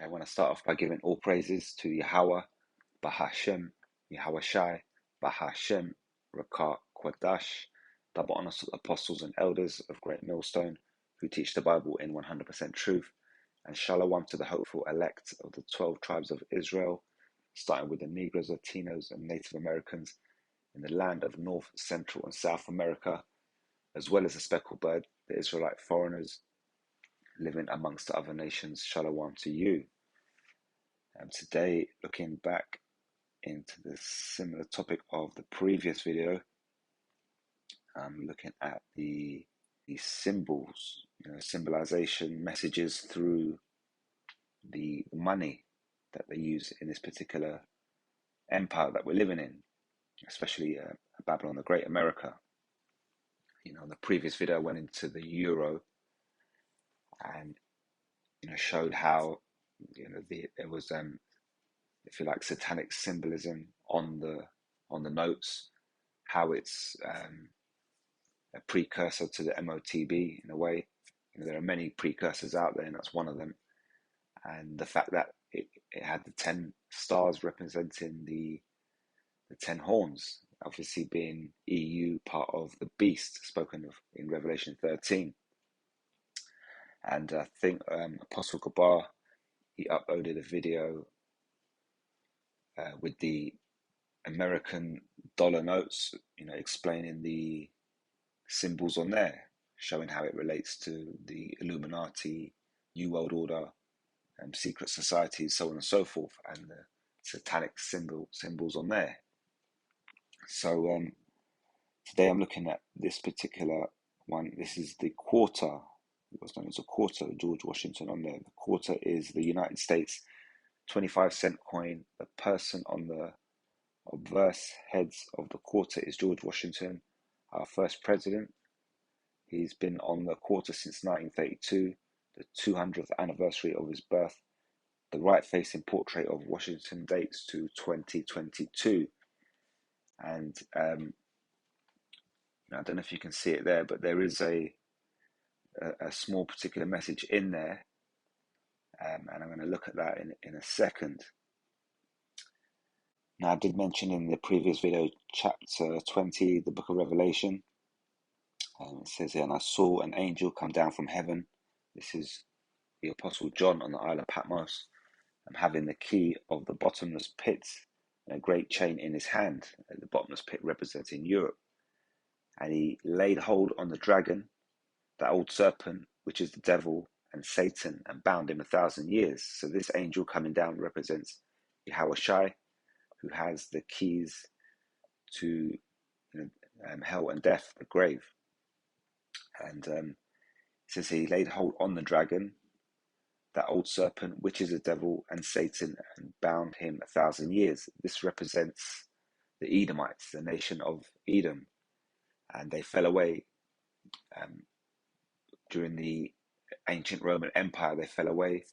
Okay, I want to start off by giving all praises to Yahweh, Bahashem, Yahweh Shai, Bahashem, Rakat, Kwadash, double honors to the apostles and elders of Great Millstone who teach the Bible in 100% truth, and Shalom to the hopeful elect of the 12 tribes of Israel, starting with the Negroes, Latinos, and Native Americans in the land of North, Central, and South America, as well as the speckled bird, the Israelite foreigners living amongst the other nations. Shalom to you. Today, looking back into the similar topic of the previous video, I'm looking at the symbols, symbolization messages through the money that they use in this particular empire that we're living in, especially Babylon the Great, America. In the previous video, I went into the euro and showed how there was if you like, satanic symbolism on the notes, how it's a precursor to the MOTB in a way. There are many precursors out there, and that's one of them. And the fact that it had the 10 stars representing the 10 horns, obviously being EU, part of the beast spoken of in Revelation 13. And I think Apostle Gabar, he uploaded a video with the American dollar notes, explaining the symbols on there, showing how it relates to the Illuminati, New World Order, secret societies, so on and so forth, and the satanic symbols on there. So today I'm looking at this particular one. This is the quarter, what's known as a quarter, George Washington on there. The quarter is the United States 25-cent coin. The person on the obverse heads of the quarter is George Washington, our first president. He's been on the quarter since 1932, the 200th anniversary of his birth. The right-facing portrait of Washington dates to 2022. And I don't know if you can see it there, but there is a small particular message in there. And I'm going to look at that in a second. Now, I did mention in the previous video, chapter 20, the book of Revelation. It says here, and I saw an angel come down from heaven. This is the Apostle John on the Isle of Patmos, having the key of the bottomless pit and a great chain in his hand, the bottomless pit representing Europe. And he laid hold on the dragon, that old serpent, which is the devil and Satan, and bound him 1,000 years. So this angel coming down represents Yahweh Shai, who has the keys to hell and death, the grave. And it says he laid hold on the dragon, that old serpent, which is the devil and Satan, and bound him 1,000 years. This represents the Edomites, the nation of Edom. And they fell away during the ancient Roman Empire. They fell away.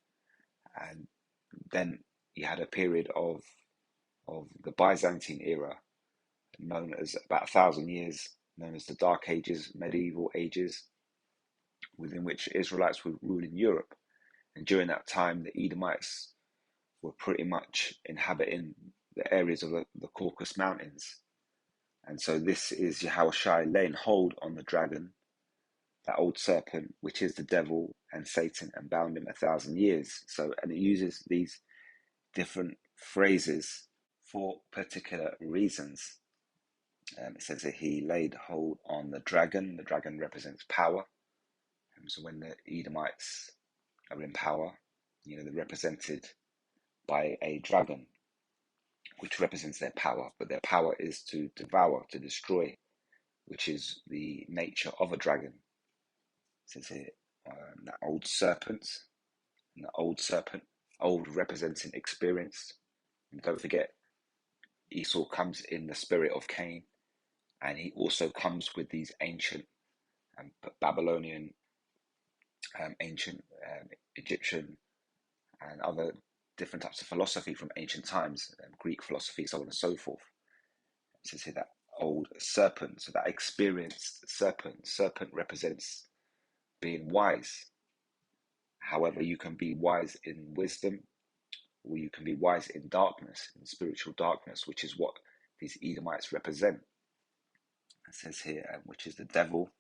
And then you had a period of the Byzantine era, known as about 1,000 years, known as the Dark Ages, medieval ages, within which Israelites were ruling Europe. And during that time, the Edomites were pretty much inhabiting the areas of the Caucasus Mountains. And so this is Yahweh Shai laying hold on the dragon, that old serpent, which is the devil and Satan, and bound him 1,000 years. So, and it uses these different phrases for particular reasons. It says that he laid hold on the dragon. The dragon represents power. So when the Edomites are in power, they're represented by a dragon, which represents their power. But their power is to devour, to destroy, which is the nature of a dragon. It says here, that old serpent, and the old serpent, old representing experience. And don't forget, Esau comes in the spirit of Cain, and he also comes with these ancient Babylonian, ancient Egyptian, and other different types of philosophy from ancient times, Greek philosophy, so on and so forth. It says here that old serpent, so that experienced serpent represents being wise. However, you can be wise in wisdom, or you can be wise in darkness, in spiritual darkness, which is what these Edomites represent. It says here, which is the devil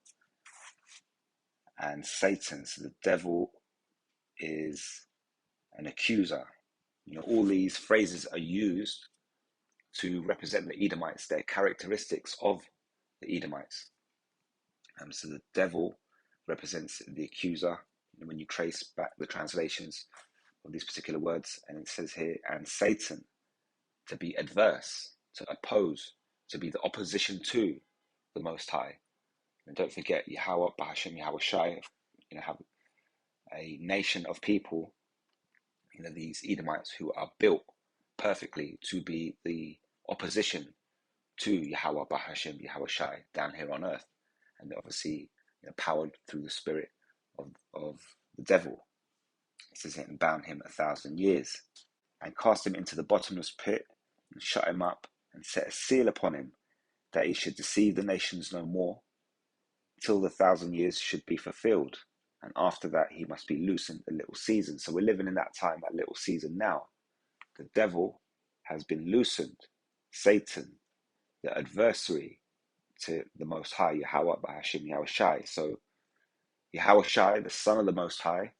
and Satan. So the devil is an accuser. All these phrases are used to represent the Edomites, their characteristics of the Edomites. So the devil represents the accuser. When you trace back the translations of these particular words, and it says here, and Satan, to be adverse, to oppose, to be the opposition to the Most High. And don't forget, Yahweh, Bahashem, Yahweh Shai, have a nation of people, these Edomites who are built perfectly to be the opposition to Yahweh, Bahashem, Yahweh Shai down here on earth. And they're obviously powered through the spirit of the devil. It says, and bound him 1,000 years, and cast him into the bottomless pit, and shut him up, and set a seal upon him, that he should deceive the nations no more, till the 1,000 years should be fulfilled. And after that, he must be loosened a little season. So we're living in that time, that little season now. The devil has been loosened. Satan, the adversary to the Most High, Yahweh, Bahashem, Yahweh Shai. So Yahweh Shai, the Son of the Most High,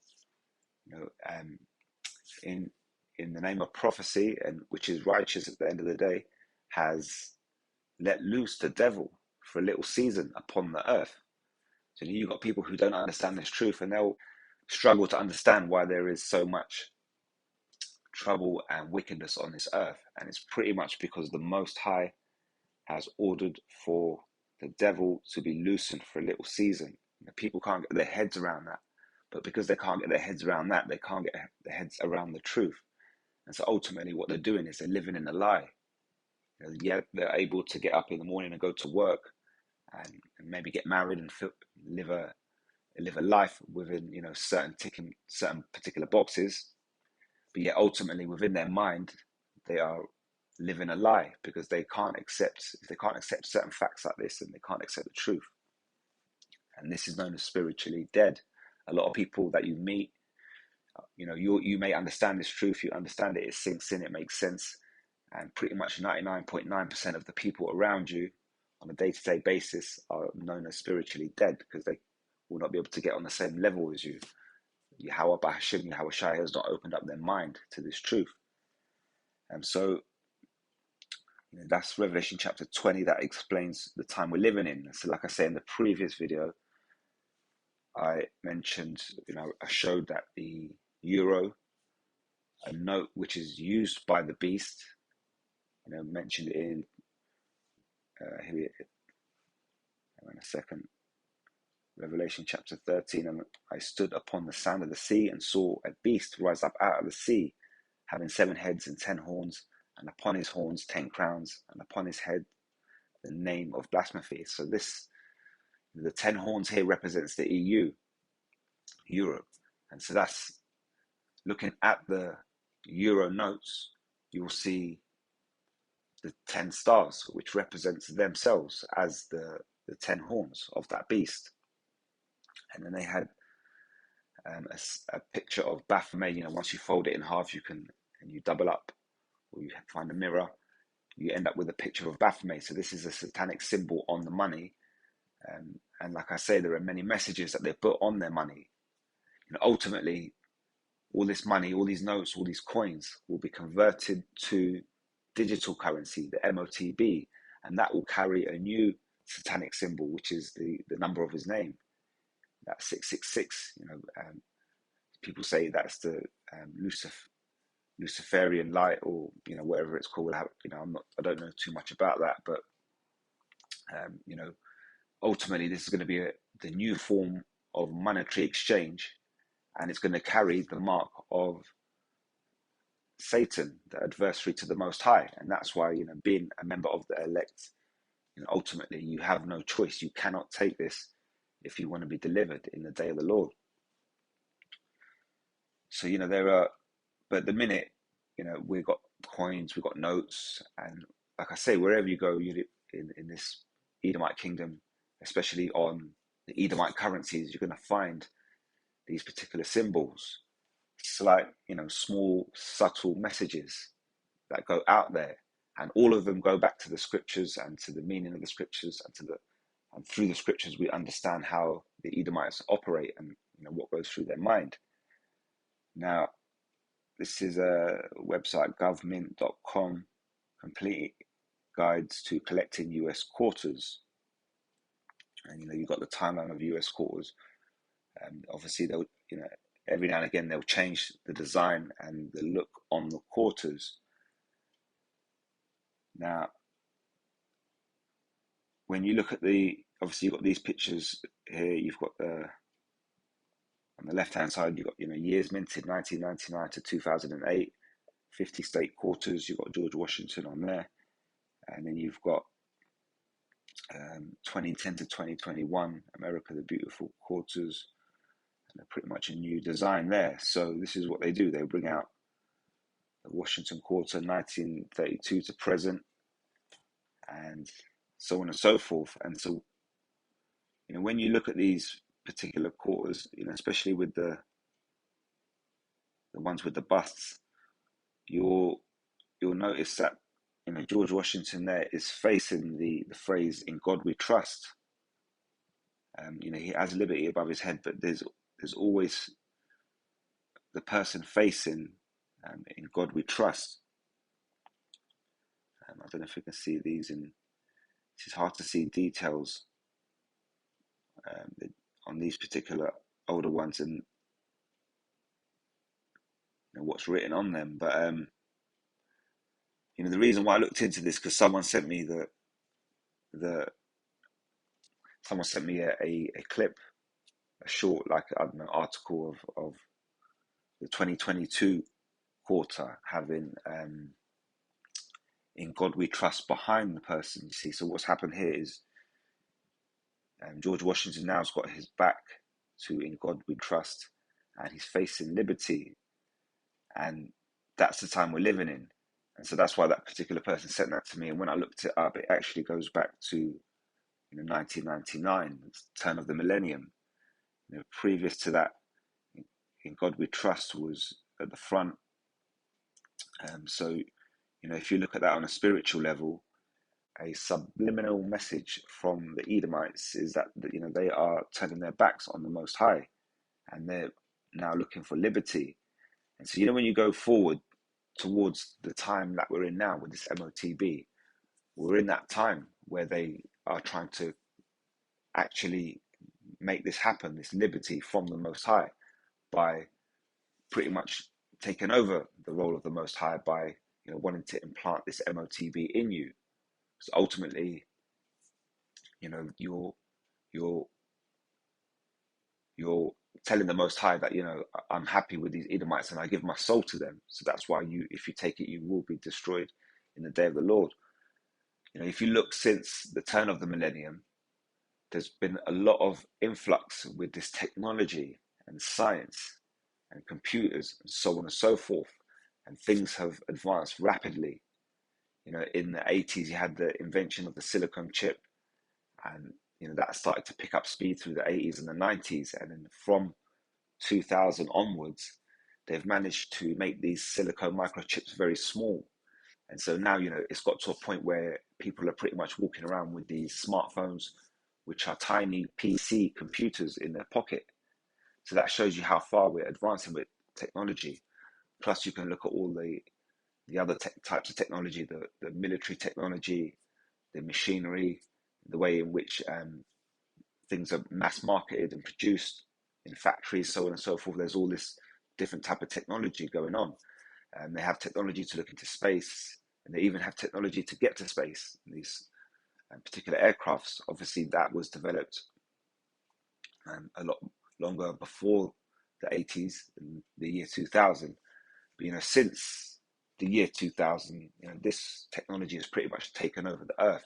in the name of prophecy, and which is righteous at the end of the day, has let loose the devil for a little season upon the earth. So you've got people who don't understand this truth, and they'll struggle to understand why there is so much trouble and wickedness on this earth. And it's pretty much because the Most High has ordered for the devil to be loosened for a little season. People can't get their heads around that. But because they can't get their heads around that, they can't get their heads around the truth. And so ultimately what they're doing is they're living in a lie. Yet they're able to get up in the morning and go to work and maybe get married and live a life within certain particular boxes, but yet ultimately within their mind they are living a lie, because they can't accept certain facts like this, and they can't accept the truth. And this is known as spiritually dead. A lot of people that you meet, you may understand this truth, you understand it, it sinks in, it makes sense, and pretty much 99.9% of the people around you on a day-to-day basis are known as spiritually dead, because they will not be able to get on the same level as you. Yahweh Bahashim, Yahweh Shai has not opened up their mind to this truth. And so that's Revelation chapter 20, that explains the time we're living in. So like I say in the previous video, I mentioned, I showed that the euro, a note which is used by the beast, mentioned in here in a second, Revelation chapter 13, and I stood upon the sand of the sea and saw a beast rise up out of the sea, having 7 heads and 10 horns, and upon his horns 10 crowns, and upon his head the name of blasphemy. So the 10 horns here represents the EU, Europe. And so that's, looking at the euro notes, you will see the 10 stars, which represents themselves as the 10 horns of that beast. And then they had a picture of Baphomet. Once you fold it in half, and you double up, or you find a mirror, you end up with a picture of Baphomet. So this is a satanic symbol on the money. And like I say, there are many messages that they put on their money. Ultimately, all this money, all these notes, all these coins will be converted to digital currency, the MOTB, and that will carry a new satanic symbol, which is the number of his name. That's 666. People say that's the Luciferian light, or whatever it's called. I don't know too much about that, but ultimately this is going to be the new form of monetary exchange, and it's going to carry the mark of Satan, the adversary to the Most High. And that's why, being a member of the elect, ultimately you have no choice. You cannot take this if you want to be delivered in the day of the Lord. So, but the minute, we've got coins, we've got notes, and like I say, wherever you go, in this Edomite kingdom, especially on the Edomite currencies, you're going to find these particular symbols. slight, small, subtle messages that go out there, and all of them go back to the scriptures and to the meaning of the scriptures, and through the scriptures we understand how the Edomites operate, and what goes through their mind. Now, this is a website, govmint.com, complete guides to collecting US quarters. And you've got the timeline of US quarters. Obviously, they'll every now and again they'll change the design and the look on the quarters. Now, when you look at obviously you've got these pictures here. You've got on the left-hand side, you've got years minted 1999 to 2008, 50 state quarters. You've got George Washington on there, and then you've got 2010 to 2021, America the Beautiful quarters. And they're pretty much a new design there. So this is what they do. They bring out the Washington quarter, 1932 to present, and so on and so forth. And so, when you look at these particular quarters, especially with the ones with the busts, you'll notice that George Washington there is facing the phrase "In God We Trust." He has liberty above his head, but there's always the person facing "In God We Trust." I don't know if you can see these it's hard to see details on these particular older ones and what's written on them. But the reason why I looked into this, because someone sent me a clip, a short, article of the 2022 quarter having "In God We Trust" behind the person. You see, so what's happened here is George Washington now's got his back to "In God We Trust," and he's facing liberty, and that's the time we're living in. And so that's why that particular person sent that to me. And when I looked it up, it actually goes back to 1999, the turn of the millennium. Previous to that, "In God We Trust" was at the front. So, if you look at that on a spiritual level, a subliminal message from the Edomites is that they are turning their backs on the Most High, and they're now looking for liberty. And so, when you go forward towards the time that we're in now with this MOTB, we're in that time where they are trying to actually make this happen, this liberty from the Most High, by pretty much taking over the role of the Most High by wanting to implant this MOTB in you. So ultimately, you're telling the Most High that I'm happy with these Edomites and I give my soul to them. So that's why if you take it, you will be destroyed in the day of the Lord. If you look since the turn of the millennium, there's been a lot of influx with this technology and science and computers and so on and so forth, and things have advanced rapidly. In the 80s, you had the invention of the silicon chip, and that started to pick up speed through the 80s and the 90s, and then from 2000 onwards, they've managed to make these silicon microchips very small. And so now, it's got to a point where people are pretty much walking around with these smartphones, which are tiny PC computers in their pocket. So that shows you how far we're advancing with technology. Plus, you can look at all the other types of technology, the military technology, the machinery, the way in which things are mass marketed and produced in factories, so on and so forth. There's all this different type of technology going on. And they have technology to look into space, and they even have technology to get to space. These particular aircrafts, obviously, that was developed a lot longer before the 80s, in the year 2000. But since the year 2000, this technology has pretty much taken over the earth,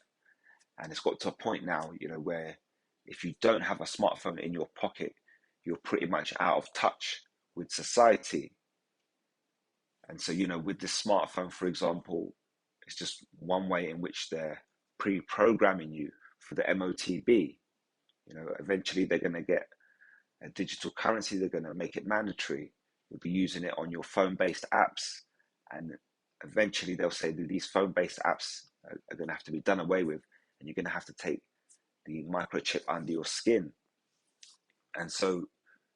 and it's got to a point now, where if you don't have a smartphone in your pocket, you're pretty much out of touch with society. And so, with this smartphone, for example, it's just one way in which they're pre-programming you for the MOTB. Eventually they're going to get a digital currency. They're going to make it mandatory. You'll be using it on your phone-based apps, and eventually they'll say that these phone-based apps are going to have to be done away with, and you're going to have to take the microchip under your skin. And so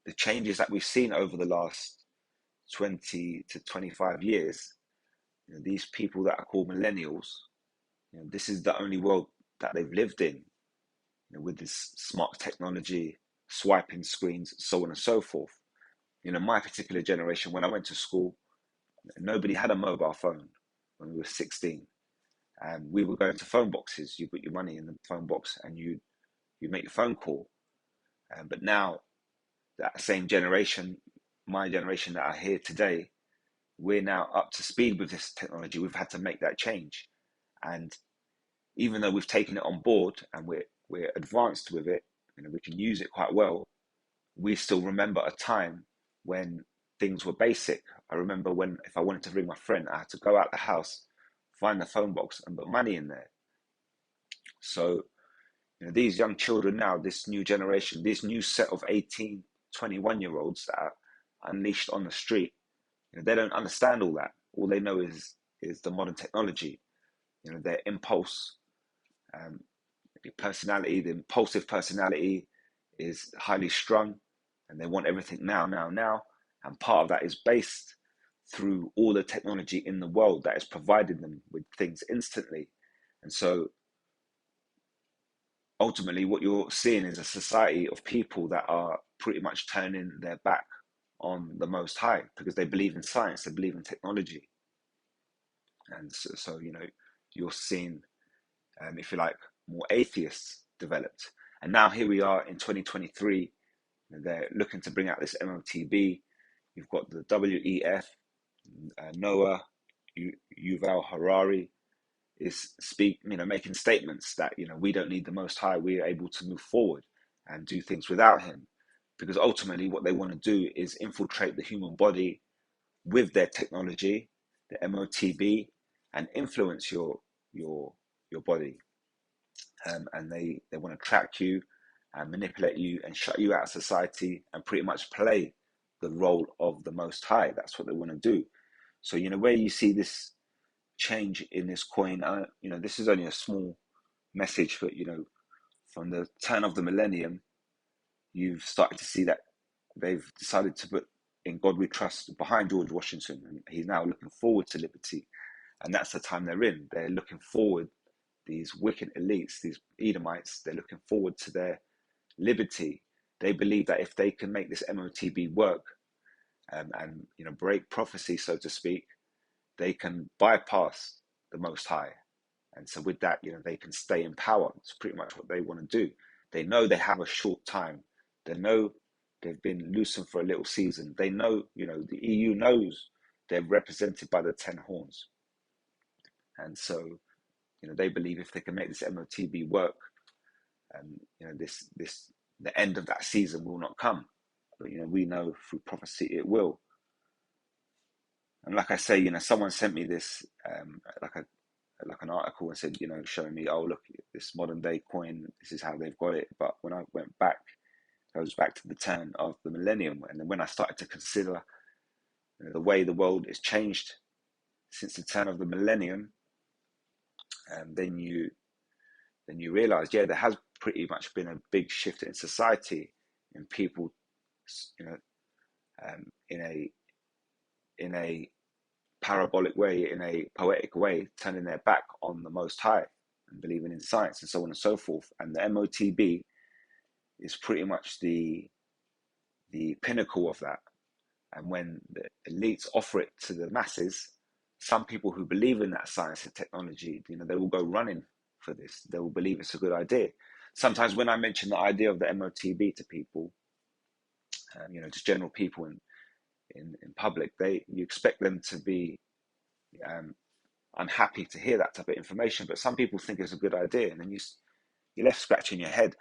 the changes that we've seen over the last 20 to 25 years, these people that are called millennials, this is the only world that they've lived in, with this smart technology, swiping screens, so on and so forth. My particular generation, when I went to school, nobody had a mobile phone when we were 16. And we were going to phone boxes. You put your money in the phone box and you make your phone call. But now, that same generation, my generation that are here today, we're now up to speed with this technology. We've had to make that change. And even though we've taken it on board and we're advanced with it, we can use it quite well, we still remember a time when things were basic. I remember when, if I wanted to ring my friend, I had to go out the house, find the phone box and put money in there. So, these young children now, this new generation, this new set of 18, 21-year-olds that are unleashed on the street, they don't understand all that. All they know is the modern technology. Their impulse, personality, the impulsive personality is highly strung, and they want everything now, now, now. And part of that is based through all the technology in the world that is providing them with things instantly. And so ultimately what you're seeing is a society of people that are pretty much turning their back on the Most High because they believe in science, they believe in technology. And so you're seeing, if you like, more atheists developed. And now here we are in 2023, they're looking to bring out this MOTB. You've got the WEF, Noah, Yuval Harari is making statements that, we don't need the Most High. We are able to move forward and do things without him, because ultimately what they want to do is infiltrate the human body with their technology, the MOTB, and influence your body. And they want to track you and manipulate you and shut you out of society and pretty much play the role of the Most High. That's what they want to do. So, where you see this change in this coin, this is only a small message, but, from the turn of the millennium, you've started to see that they've decided to put in God we trust behind George Washington, and he's now looking forward to liberty. And that's the time they're in. They're looking forward, these wicked elites, these Edomites, they're looking forward to their liberty. They believe that if they can make this MOTB work, and break prophecy, so to speak, they can bypass the Most High. And so with that, they can stay in power. It's pretty much what they want to do. They know they have a short time. They know they've been loosened for a little season. They know, the EU knows they're represented by the 10 horns. And so, they believe if they can make this MOTB work, the end of that season will not come. But, we know through prophecy it will. And like I say, someone sent me this, like an article and said, showing me, oh, look, this modern day coin, this is how they've got it. But when I went back, it goes back to the turn of the millennium. And then when I started to consider the way the world has changed since the turn of the millennium, then you realize, yeah, there has pretty much been a big shift in society, in people, in a parabolic way, in a poetic way, turning their back on the Most High and believing in science and so on and so forth. And the MOTB is pretty much the pinnacle of that. And when the elites offer it to the masses, some people who believe in that science and technology, they will go running for this. They will believe it's a good idea. Sometimes when I mention the idea of the MOTB to people, just general people in public, you expect them to be unhappy to hear that type of information. But some people think it's a good idea, and then you're left scratching your head.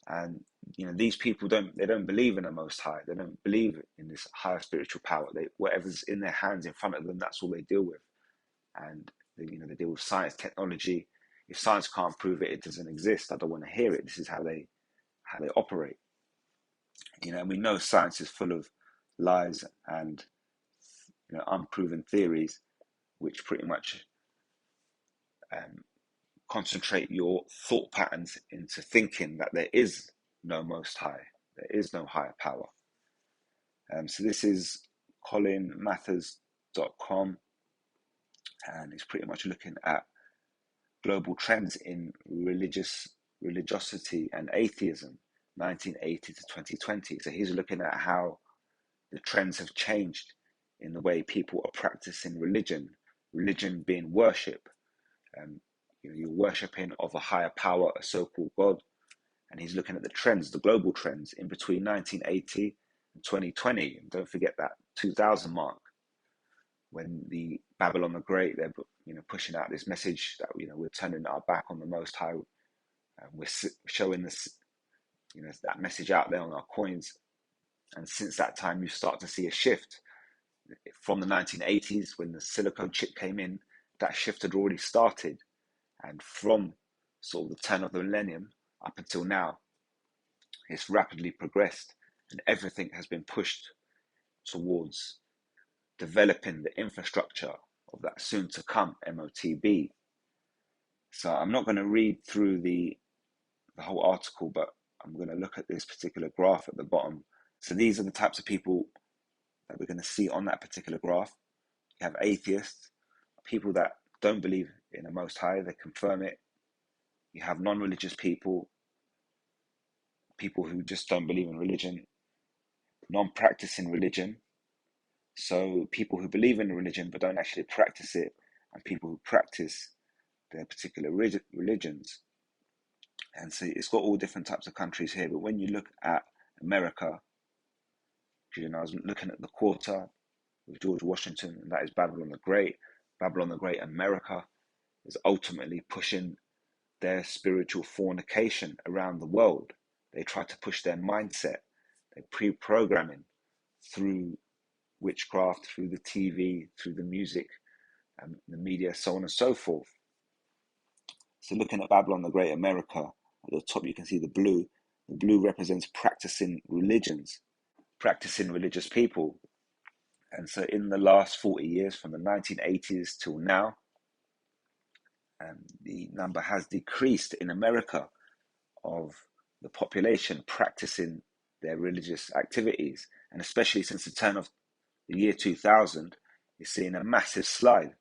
And these people don't believe in the Most High. They don't believe in this higher spiritual power. Whatever's in their hands in front of them, that's all they deal with. And they deal with science, technology. If science can't prove it, it doesn't exist. I don't want to hear it. This is how they operate. And we know science is full of lies, and unproven theories, which pretty much concentrate your thought patterns into thinking that there is no Most High, there is no higher power. So this is colinmathers.com, and it's pretty much looking at global trends in religiosity and atheism, 1980 to 2020. So he's looking at how the trends have changed in the way people are practicing religion being worship. You're worshipping of a higher power, a so-called God. And he's looking at the trends, the global trends in between 1980 and 2020. And don't forget that 2000 mark, when the Babylon the Great, they're pushing out this message that we're turning our back on the Most High, and we're showing this that message out there on our coins. And since that time, you start to see a shift from the 1980s when the silicone chip came in. That shift had already started, and from sort of the turn of the millennium up until now, it's rapidly progressed, and everything has been pushed towards developing the infrastructure of that soon to come MOTB. So I'm not going to read through the whole article, but I'm going to look at this particular graph at the bottom. So these are the types of people that we're going to see on that particular graph. You have atheists, people that don't believe in a Most High, they confirm it. You have non-religious people who just don't believe in religion, non-practicing religion, so people who believe in religion but don't actually practice it, and people who practice their particular religions. And so it's got all different types of countries here. But when you look at America, I was looking at the quarter with George Washington, and that is Babylon the Great. Babylon the Great America is ultimately pushing their spiritual fornication around the world. They try to push their mindset, their pre-programming through witchcraft, through the TV, through the music, and the media, so on and so forth. So looking at Babylon the Great America, at the top you can see the blue. The blue represents practicing religions, practicing religious people. And so in the last 40 years, from the 1980s till now, the number has decreased in America of the population practicing their religious activities. And especially since the turn of the year 2000, you're seeing a massive slide.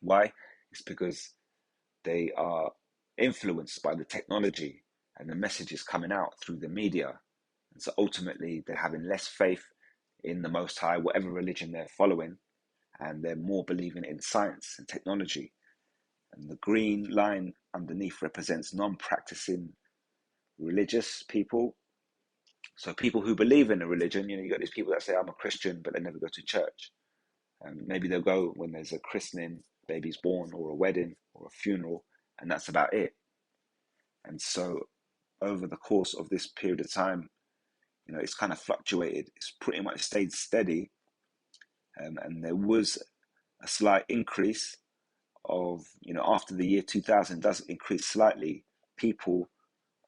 Why? It's because they are influenced by the technology and the messages coming out through the media. And so ultimately, they're having less faith in the Most High, whatever religion they're following, and they're more believing in science and technology. And the green line underneath represents non-practicing religious people. So people who believe in a religion, you got these people that say, I'm a Christian, but they never go to church. And maybe they'll go when there's a christening, baby's born, or a wedding, or a funeral, and that's about it. And so over the course of this period of time, it's kind of fluctuated. It's pretty much stayed steady. And there was a slight increase of, after the year 2000 does increase slightly, people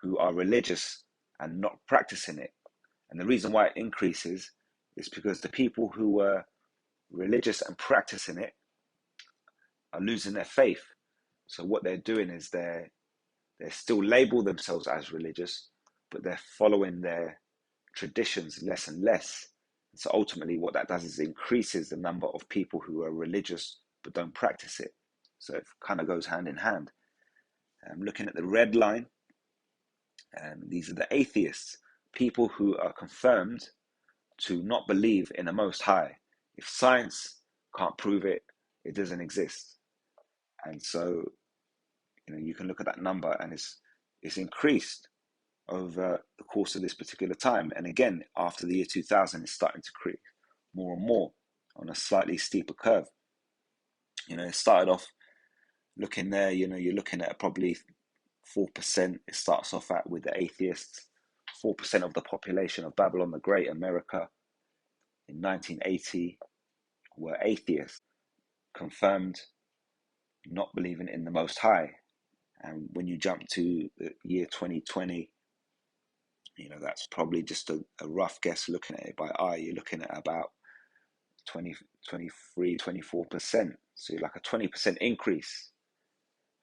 who are religious and not practicing it. And the reason why it increases is because the people who were religious and practicing it are losing their faith. So what they're doing is they still label themselves as religious, but they're following their traditions less and less. And so ultimately what that does is increases the number of people who are religious but don't practice it. So it kind of goes hand in hand. Looking at the red line, these are the atheists, people who are confirmed to not believe in a Most High. If science can't prove it, it doesn't exist. And so, you can look at that number, and it's increased over the course of this particular time. And again, after the year 2000, it's starting to creep more and more on a slightly steeper curve. It started off looking there, you're looking at probably 4%. It starts off at with the atheists. 4% of the population of Babylon the Great America in 1980 were atheists, confirmed not believing in the Most High. And when you jump to the year 2020, That's probably just a rough guess looking at it by eye. You're looking at about 20, 23, 24%. So you're like a 20% increase.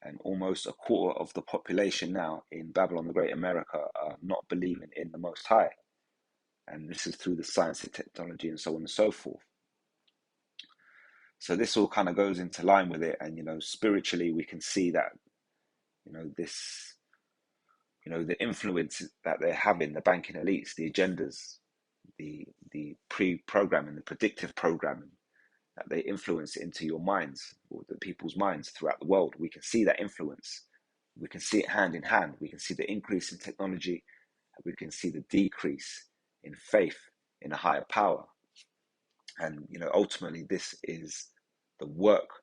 And almost a quarter of the population now in Babylon the Great America are not believing in the Most High. And this is through the science and technology and so on and so forth. So this all kind of goes into line with it. And, spiritually, we can see that, this, the influence that they're having, the banking elites, the agendas, the pre-programming, the predictive programming that they influence into your minds or the people's minds throughout the world. We can see that influence. We can see it hand in hand. We can see the increase in technology. We can see the decrease in faith in a higher power. And, ultimately, this is the work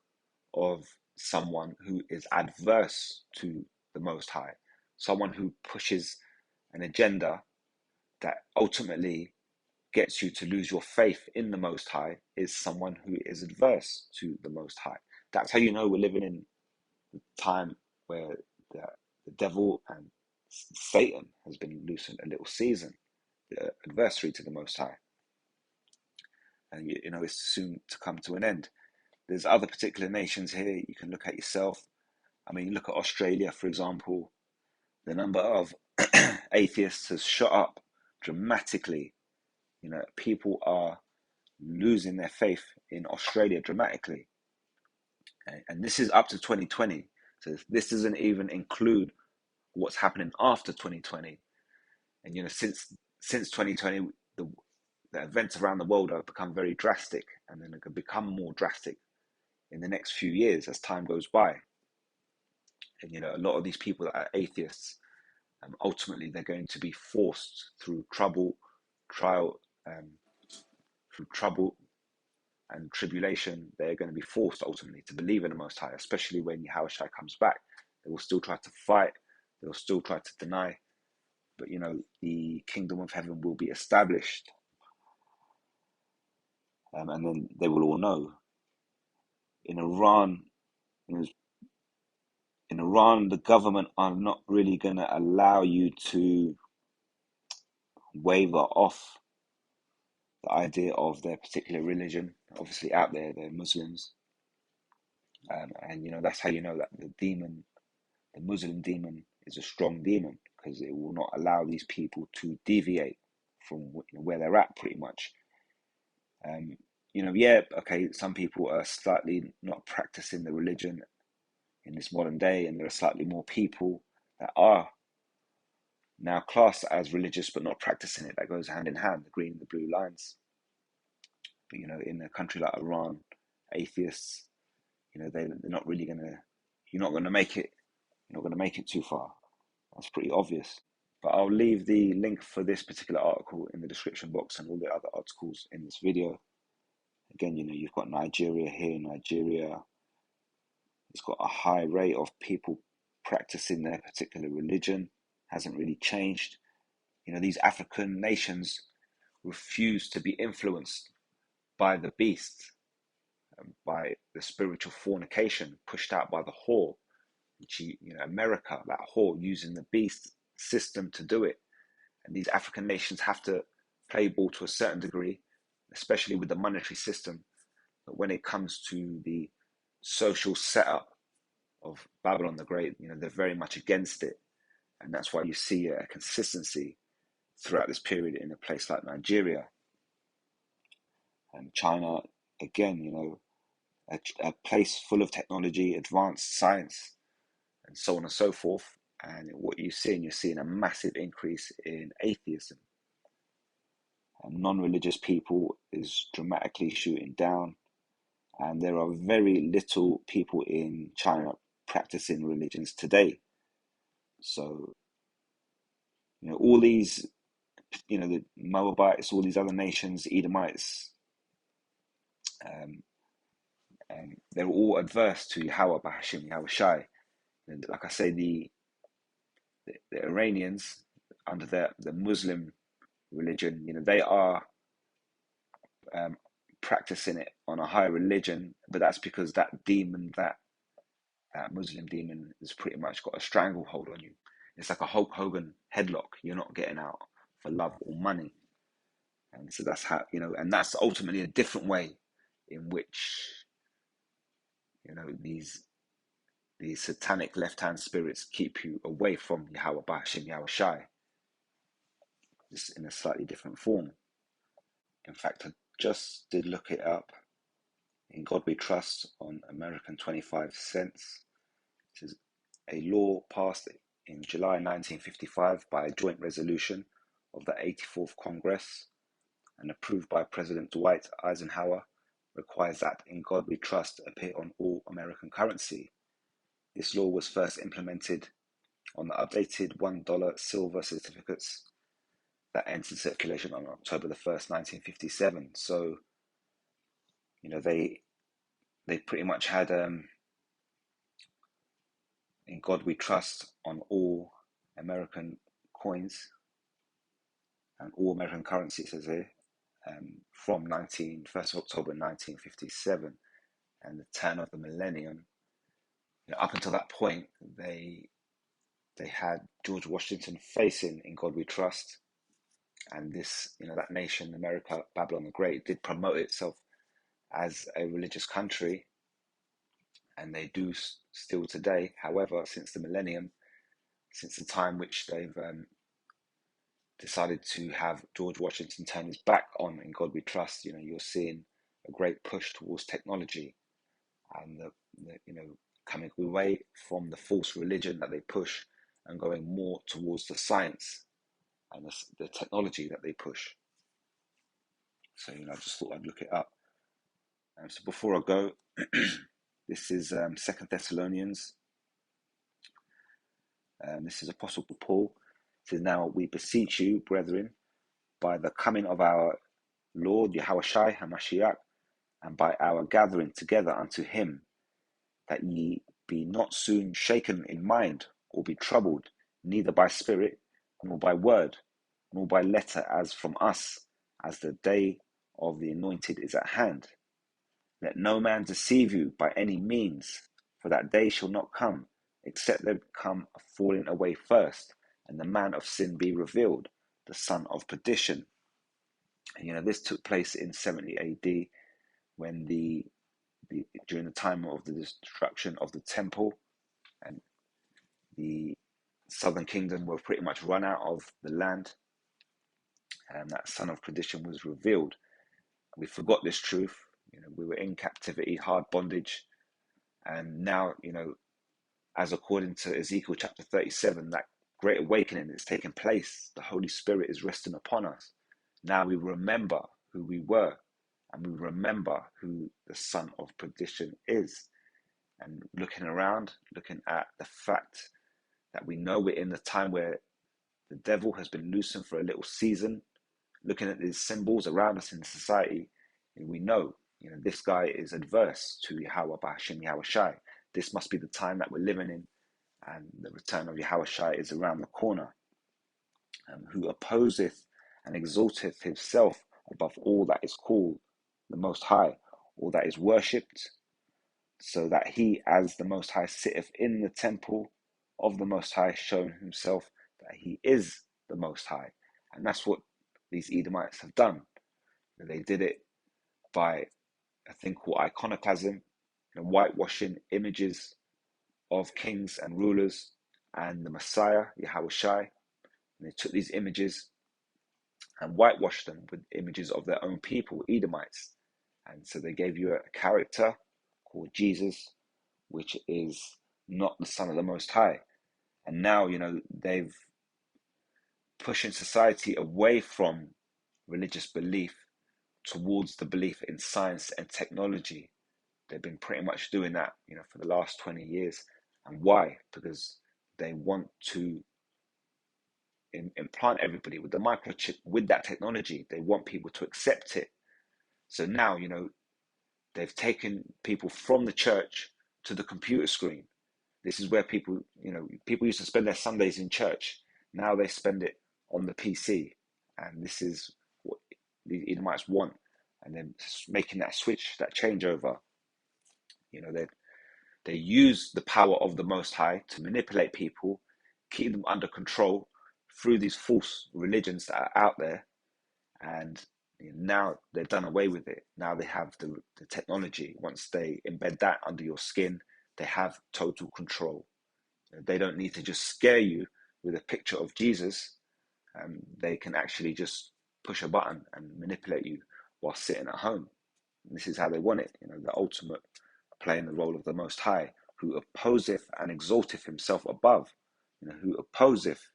of someone who is adverse to the Most High, someone who pushes an agenda that ultimately gets you to lose your faith in the Most High is someone who is adverse to the Most High. That's how you know we're living in a time where the devil and Satan has been loose in a little season, the adversary to the Most High. And, it's soon to come to an end. There's other particular nations here. You can look at yourself. I mean, look at Australia, for example. The number of atheists has shot up dramatically. People are losing their faith in Australia dramatically. And this is up to 2020. So this doesn't even include what's happening after 2020. And, since 2020, the events around the world have become very drastic, and then it could become more drastic in the next few years as time goes by. And, a lot of these people that are atheists, ultimately they're going to be forced through trouble, trial, through trouble and tribulation. They're going to be forced ultimately to believe in the Most High, especially when Yahushua comes back. They will still try to fight. They will still try to deny. But, the kingdom of heaven will be established. And then they will all know. In Iran, the government are not really going to allow you to waver off the idea of their particular religion. Obviously, out there, they're Muslims. And, that's how you know that the Muslim demon is a strong demon, because it will not allow these people to deviate from where they're at, pretty much. Okay, some people are slightly not practicing the religion in this modern day, and there are slightly more people that are now classed as religious but not practicing it. That goes hand in hand, the green and the blue lines. But, in a country like Iran, atheists, they're not really you're not going to make it. You're not going to make it too far. That's pretty obvious. But I'll leave the link for this particular article in the description box and all the other articles in this video. Again, you've got Nigeria here. Nigeria, it's got a high rate of people practicing their particular religion. Hasn't really changed. These African nations refuse to be influenced by the beast, by the spiritual fornication pushed out by the whore. America, that whore, using the beast system to do it. And these African nations have to play ball to a certain degree, especially with the monetary system. But when it comes to the social setup of Babylon the Great, they're very much against it. And that's why you see a consistency throughout this period in a place like Nigeria. And China, again, a place full of technology, advanced science, and so on and so forth. And what you're seeing a massive increase in atheism. And non-religious people is dramatically shooting down. And there are very little people in China practicing religions today. So, all these, the Moabites, all these other nations, Edomites, they're all adverse to Yahweh, Bahashim, Yahweh Shai. And like I say, the Iranians, under the Muslim religion, they are practicing it on a higher religion, but that's because that demon, that Muslim demon, has pretty much got a stranglehold on you. It's like a Hulk Hogan headlock. You're not getting out for love or money. And so that's how, and that's ultimately a different way in which, these satanic left-hand spirits keep you away from Yahweh Bahashim Yahweh Shai, just in a slightly different form. In fact, I just did look it up. In God We Trust on American 25 cents. It is a law passed in July 1955 by a joint resolution of the 84th Congress and approved by President Dwight Eisenhower requires that In God We Trust appear on all American currency. This law was first implemented on the updated $1 silver certificates that entered circulation on October the 1st, 1957. So, they pretty much had In God We Trust on all American coins and all American currency, it says here, from 1st of October 1957 and the turn of the millennium. Up until that point, they had George Washington facing In God We Trust, and this, that nation, America, Babylon the Great, did promote itself as a religious country, and they do still today. However, since the millennium, since the time which they've decided to have George Washington turn his back on In God We Trust, you're seeing a great push towards technology and coming away from the false religion that they push and going more towards the science and the technology that they push. So, I just thought I'd look it up. So before I go, this is 2 Thessalonians. This is Apostle Paul. It says, "Now we beseech you, brethren, by the coming of our Lord Yahushua HaMashiach, and by our gathering together unto him, that ye be not soon shaken in mind, or be troubled, neither by spirit, nor by word, nor by letter as from us, as the day of the anointed is at hand. Let no man deceive you by any means, for that day shall not come, except there come a falling away first, and the man of sin be revealed, the son of perdition." And this took place in 70 AD, when during the time of the destruction of the temple, and the southern kingdom were pretty much run out of the land, and that son of perdition was revealed. We forgot this truth. We were in captivity, hard bondage, and now, as according to Ezekiel chapter 37, that great awakening is taking place. The Holy Spirit is resting upon us. Now we remember who we were, and we remember who the son of perdition is. And looking around, looking at the fact that we know we're in the time where the devil has been loosened for a little season, looking at these symbols around us in society, we know, this guy is adverse to Yahweh Bahashim Yahweh Shai. This must be the time that we're living in, and the return of Yahweh Shai is around the corner. Who opposeth and exalteth himself above all that is called the Most High, all that is worshipped, so that he, as the Most High, sitteth in the temple of the Most High, showing himself that he is the Most High. And that's what these Edomites have done. They did it by a thing called iconoclasm, whitewashing images of kings and rulers and the Messiah, Yahweh Shai. And they took these images and whitewashed them with images of their own people, Edomites. And so they gave you a character called Jesus, which is not the Son of the Most High. And now, they've pushing society away from religious belief towards the belief in science and technology. They've been pretty much doing that, for the last 20 years. And why? Because they want to implant everybody with the microchip, with that technology. They want people to accept it. So now, they've taken people from the church to the computer screen. This is where people used to spend their Sundays in church. Now they spend it on the PC. And this is what the Edomites want. And then making that switch, that changeover. They use the power of the Most High to manipulate people, keep them under control through these false religions that are out there, and now they're done away with it. Now they have the technology. Once they embed that under your skin, they have total control. They don't need to just scare you with a picture of Jesus. They can actually just push a button and manipulate you while sitting at home. And this is how they want it. The ultimate playing the role of the Most High, who opposeth and exalteth himself above. Who opposeth.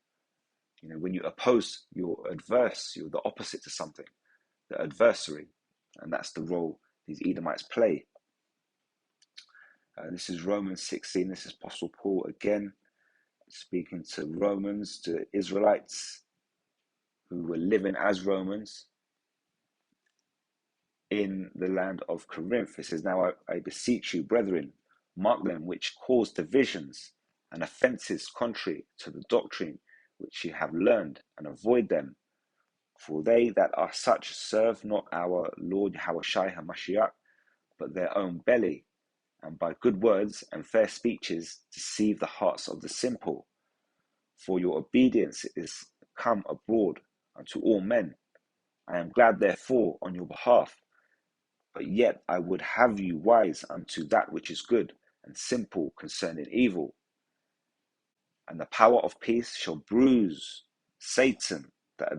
When you oppose, you're adverse. You're the opposite to something, the adversary, and that's the role these Edomites play. This is Romans 16. This is Apostle Paul again, speaking to Romans, to Israelites who were living as Romans in the land of Corinth. It says, "Now I beseech you, brethren, mark them which cause divisions and offences contrary to the doctrine which ye have learned, and avoid them. For they that are such serve not our Lord Yahushua HaMashiach, but their own belly, and by good words and fair speeches deceive the hearts of the simple. For your obedience is come abroad unto all men. I am glad therefore on your behalf. But yet I would have you wise unto that which is good, and simple concerning evil. And the power of peace shall bruise Satan, the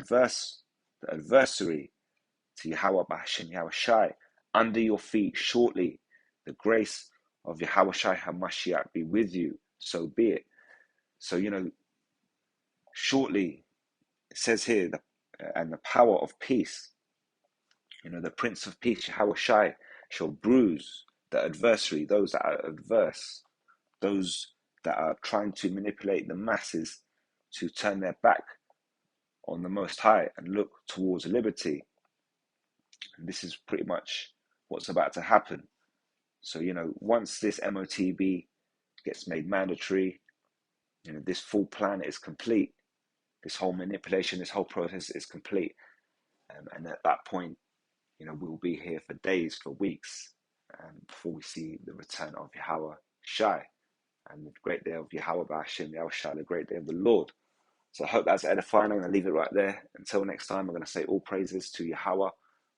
adversary to Yahweh B'Hashem Yahushai, under your feet shortly. The grace of Yahushai HaMashiach be with you, so be it." So, shortly, it says here, and the power of peace, the Prince of Peace, Yahushai, shall bruise the adversary, those that are adverse, those that are trying to manipulate the masses to turn their back on the Most High and look towards liberty. And this is pretty much what's about to happen. So, once this MOTB gets made mandatory, this full plan is complete. This whole manipulation, this whole process is complete. And at that point, we'll be here for days, for weeks, before we see the return of Yahweh Shai and the great day of Yahweh B'Hashem Yahushua, the great day of the Lord. So I hope that's edifying. I'm going to leave it right there. Until next time, I'm going to say all praises to Yahweh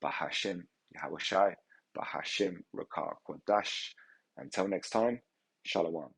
B'Hashem Yahushai B'Hashem Rakah Kodash. Until next time, Shalom.